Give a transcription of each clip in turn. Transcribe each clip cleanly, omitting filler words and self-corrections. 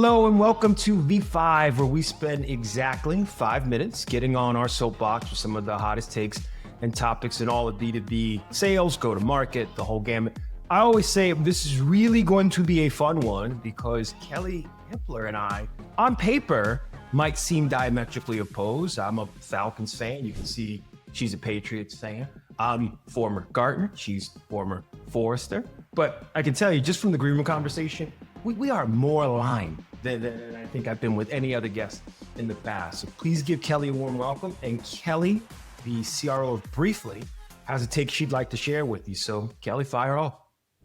Hello and welcome to V5, where we spend exactly 5 minutes getting on our soapbox with some of the hottest takes and topics in all of B2B sales, go-to-market, the whole gamut. I always say this is really going to be a fun one because Kelley Hippler and I, on paper, might seem diametrically opposed. I'm a Falcons fan. You can see she's a Patriots fan. I'm former Gartner. She's former Forrester. But I can tell you, just from the green room conversation, we are more aligned than I think I've been with any other guest in the past. So please give Kelley a warm welcome. And Kelley, the CRO of Briefly, has a take she'd like to share with you. So Kelley, fire off.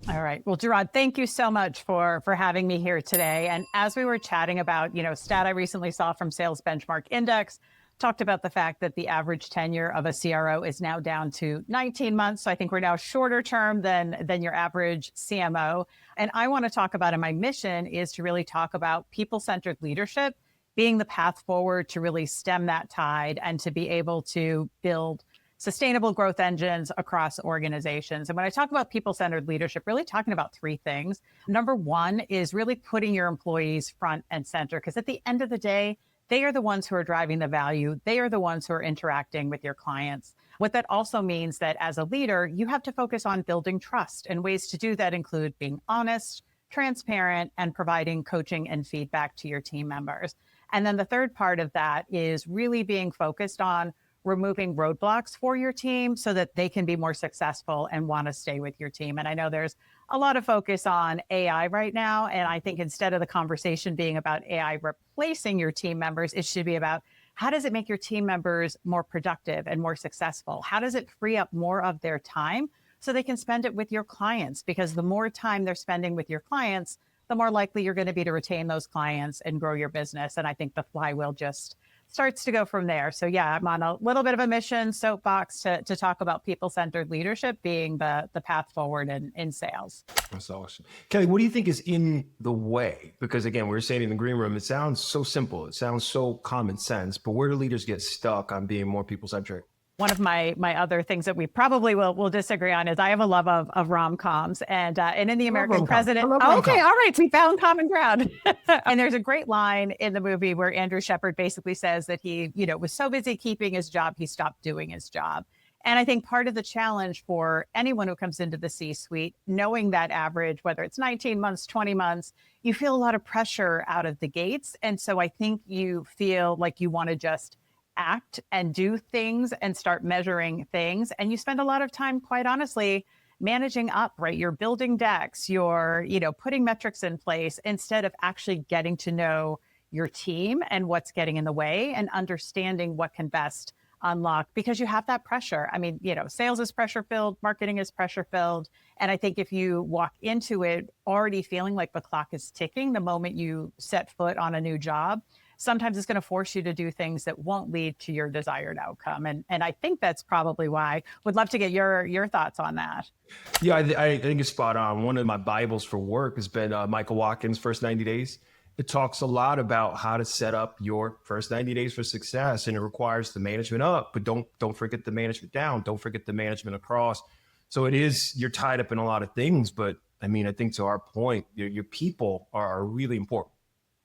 All right. Well, Jarod, thank you so much for having me here today. And as we were chatting about, stat I recently saw from Sales Benchmark Index, talked about the fact that the average tenure of a CRO is now down to 19 months. So I think we're now shorter term than your average CMO. And I want to talk about, and my mission is to really talk about people-centered leadership being the path forward to really stem that tide and to be able to build sustainable growth engines across organizations. And when I talk about people-centered leadership, really talking about three things. Number one is really putting your employees front and center, because at the end of the day, they are the ones who are driving the value. They are the ones who are interacting with your clients. What that also means that as a leader, you have to focus on building trust, and ways to do that include being honest, transparent, and providing coaching and feedback to your team members. And then the third part of that is really being focused on removing roadblocks for your team so that they can be more successful and want to stay with your team. And I know there's a lot of focus on AI right now. And I think instead of the conversation being about AI replacing your team members, it should be about how does it make your team members more productive and more successful? How does it free up more of their time so they can spend it with your clients? Because the more time they're spending with your clients, the more likely you're going to be to retain those clients and grow your business. And I think the flywheel just starts to go from there. So yeah, I'm on a little bit of a mission soapbox to talk about people-centered leadership being the path forward in sales. That's awesome. Kelley, what do you think is in the way? Because again, we were saying in the green room, it sounds so simple. It sounds so common sense, but where do leaders get stuck on being more people-centric? One of my other things that we probably will disagree on is I have a love of rom-coms, and in The American President. Oh, okay, all right, we found common ground. And there's a great line in the movie where Andrew Shepard basically says that he, was so busy keeping his job, he stopped doing his job. And I think part of the challenge for anyone who comes into the C-suite, knowing that average, whether it's 19 months, 20 months, you feel a lot of pressure out of the gates. And so I think you feel like you want to just act and do things and start measuring things. And you spend a lot of time, quite honestly, managing up, right? You're building decks, you're, putting metrics in place instead of actually getting to know your team and what's getting in the way and understanding what can best unlock, because you have that pressure. I mean, sales is pressure filled, marketing is pressure filled. And I think if you walk into it already feeling like the clock is ticking the moment you set foot on a new job, sometimes it's going to force you to do things that won't lead to your desired outcome. And I think that's probably why. Would love to get your thoughts on that. Yeah, I think it's spot on. One of my Bibles for work has been Michael Watkins' First 90 Days. It talks a lot about how to set up your first 90 days for success, and it requires the management up, but don't forget the management down. Don't forget the management across. So you're tied up in a lot of things, but I mean, I think to our point, your people are really important.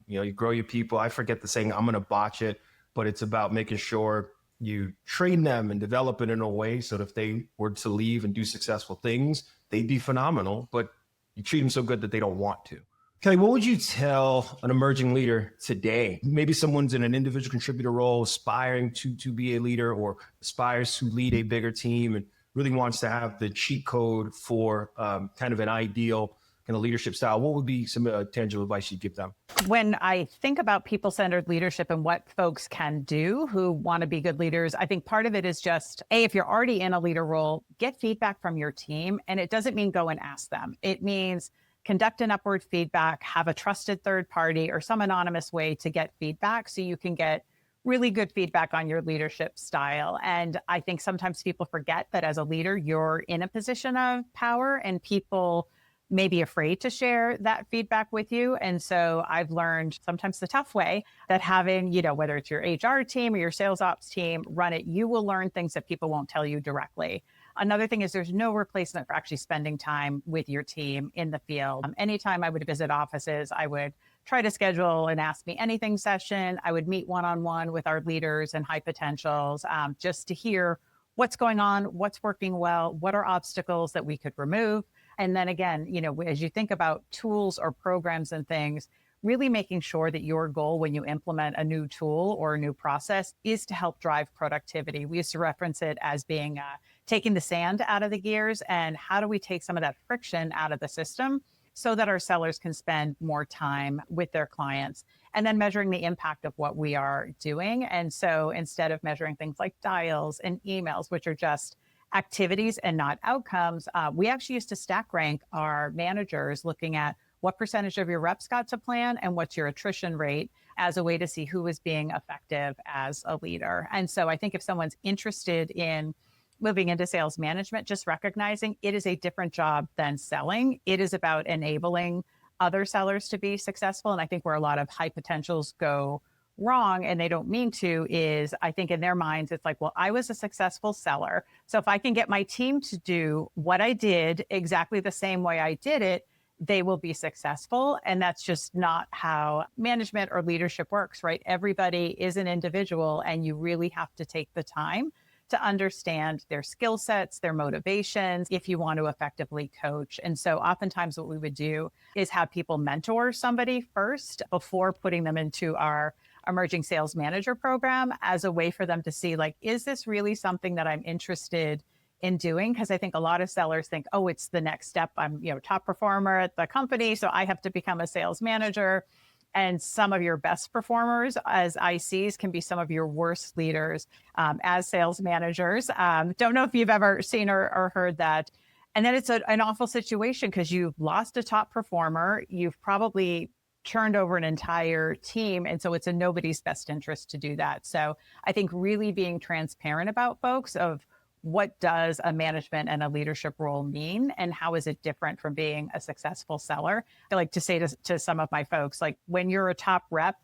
You grow your people. I forget the saying, I'm going to botch it, but it's about making sure you train them and develop it in a way so that if they were to leave and do successful things, they'd be phenomenal, but you treat them so good that they don't want to. Kelley, what would you tell an emerging leader today? Maybe someone's in an individual contributor role, aspiring to be a leader, or aspires to lead a bigger team and really wants to have the cheat code for kind of an ideal kind of leadership style. What would be some tangible advice you'd give them? When I think about people-centered leadership and what folks can do who want to be good leaders, I think part of it is just, if you're already in a leader role, get feedback from your team. And it doesn't mean go and ask them. It means conduct an upward feedback, have a trusted third party or some anonymous way to get feedback so you can get really good feedback on your leadership style. And I think sometimes people forget that as a leader, you're in a position of power and people may be afraid to share that feedback with you. And so I've learned sometimes the tough way that having, whether it's your HR team or your sales ops team run it, you will learn things that people won't tell you directly. Another thing is there's no replacement for actually spending time with your team in the field. Anytime I would visit offices, I would try to schedule an Ask Me Anything session. I would meet one-on-one with our leaders and high potentials just to hear what's going on, what's working well, what are obstacles that we could remove. And then again, as you think about tools or programs and things, really making sure that your goal when you implement a new tool or a new process is to help drive productivity. We used to reference it as being taking the sand out of the gears, and how do we take some of that friction out of the system so that our sellers can spend more time with their clients, and then measuring the impact of what we are doing. And so instead of measuring things like dials and emails, which are just activities and not outcomes, we actually used to stack rank our managers, looking at what percentage of your reps got to plan and what's your attrition rate, as a way to see who is being effective as a leader. And so I think if someone's interested in moving into sales management, just recognizing it is a different job than selling. It is about enabling other sellers to be successful. And I think where a lot of high potentials go wrong, and they don't mean to, is I think in their minds, it's like, well, I was a successful seller, so if I can get my team to do what I did exactly the same way I did it, they will be successful. And that's just not how management or leadership works, right? Everybody is an individual, and you really have to take the time to understand their skill sets, their motivations, if you want to effectively coach. And so oftentimes what we would do is have people mentor somebody first before putting them into our emerging sales manager program, as a way for them to see, like, is this really something that I'm interested in doing? Because I think a lot of sellers think, oh, it's the next step. I'm, top performer at the company, so I have to become a sales manager. And some of your best performers as ICs can be some of your worst leaders as sales managers. Don't know if you've ever seen or heard that. And then it's an awful situation, because you've lost a top performer. You've probably turned over an entire team. And so it's in nobody's best interest to do that. So I think really being transparent about folks of what does a management and a leadership role mean, and how is it different from being a successful seller? I like to say to some of my folks, like, when you're a top rep,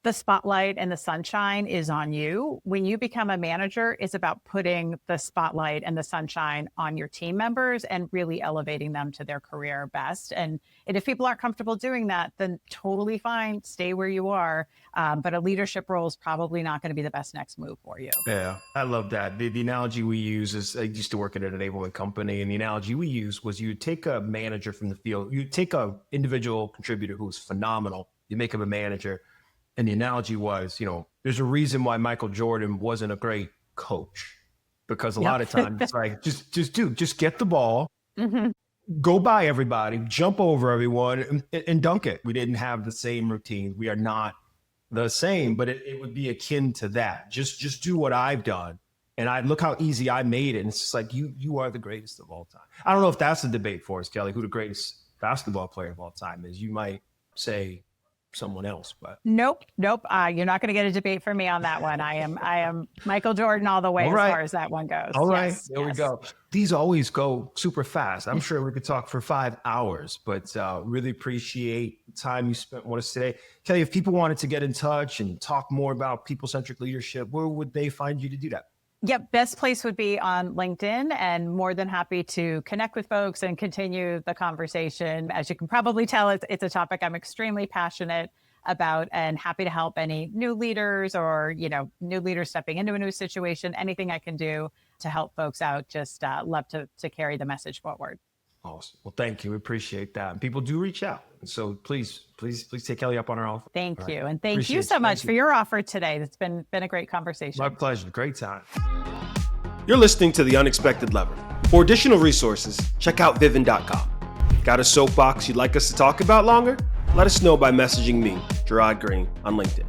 the spotlight and the sunshine is on you. When you become a manager, it's about putting the spotlight and the sunshine on your team members and really elevating them to their career best. And if people aren't comfortable doing that, then totally fine, stay where you are. But a leadership role is probably not going to be the best next move for you. Yeah, I love that. The analogy we use is, I used to work at an enablement company, and the analogy we use was, you take a manager from the field, you take a individual contributor who was phenomenal, you make him a manager. And the analogy was, there's a reason why Michael Jordan wasn't a great coach, because a lot of times it's like, just get the ball, go by everybody, jump over everyone, and dunk it. We didn't have the same routine. We are not the same, but it would be akin to that. Just do what I've done. And I look how easy I made it. And it's just like, you are the greatest of all time. I don't know if that's a debate for us, Kelley, who the greatest basketball player of all time is. You might say someone else, but nope. You're not going to get a debate from me on that one. I am Michael Jordan all the way, as far as that one goes. All right, there we go. These always go super fast. I'm sure we could talk for 5 hours, but really appreciate the time you spent with us today. Kelley, if people wanted to get in touch and talk more about people-centric leadership, where would they find you to do that? Yep. Best place would be on LinkedIn, and more than happy to connect with folks and continue the conversation. As you can probably tell, it's a topic I'm extremely passionate about, and happy to help any new leaders or, new leaders stepping into a new situation. Anything I can do to help folks out, just love to carry the message forward. Awesome. Well, thank you. We appreciate that. And people do reach out. So please take Kelley up on our offer. Thank you. And thank you so much for your offer today. It's been a great conversation. My pleasure. Great time. You're listening to The Unexpected Lever. For additional resources, check out Vivint.com. Got a soapbox you'd like us to talk about longer? Let us know by messaging me, Jarod Greene, on LinkedIn.